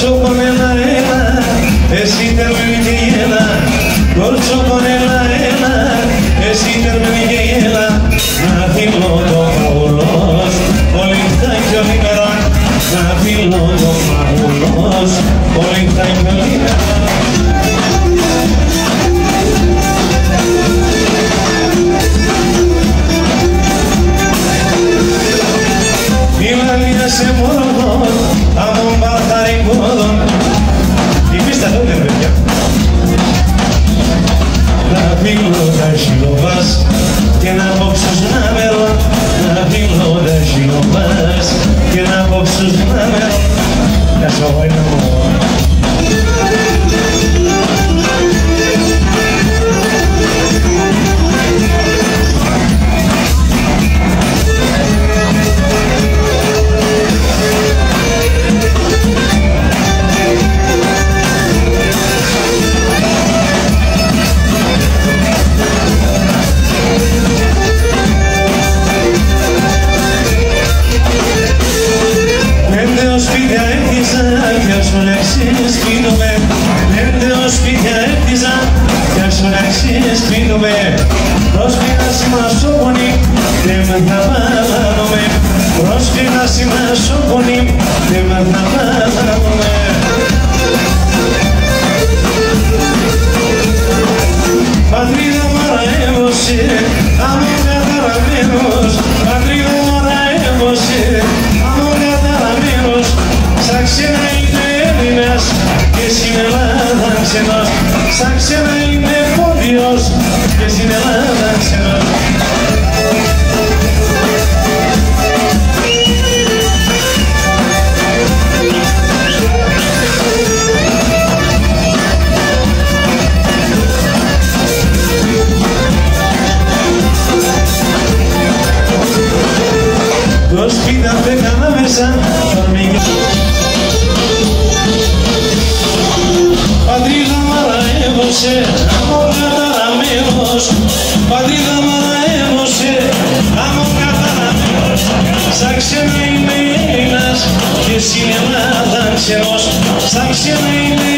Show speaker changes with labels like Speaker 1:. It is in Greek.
Speaker 1: Corso con ela, esi termini ela, corso con ela, esi termini ela, na piloto paulos, olinta jolina, na piloto paulos, olinta jolina. Σε μόνο, από μπαθαρικό η πίστα τότε παιδιά. Να πήλω τα σιλοβάς και να απόψους να μερώ. Να πήλω τα σιλοβάς και να απόψους να μερώ. Να σοβάει να μου. Σαν ξένα είναι πόδιος και στην Ελλάδα ξενός. Το σπίτι απέκανα μέσα φορμίγια. Πατρίδα μαραεύωσε, αμόν καταραμένος. Πατρίδα μαραεύωσε, αμόν καταραμένος. Σαν ξένα είμαι Έλληνας και στην Ελλάδα ξενός. Σαν ξένα είμαι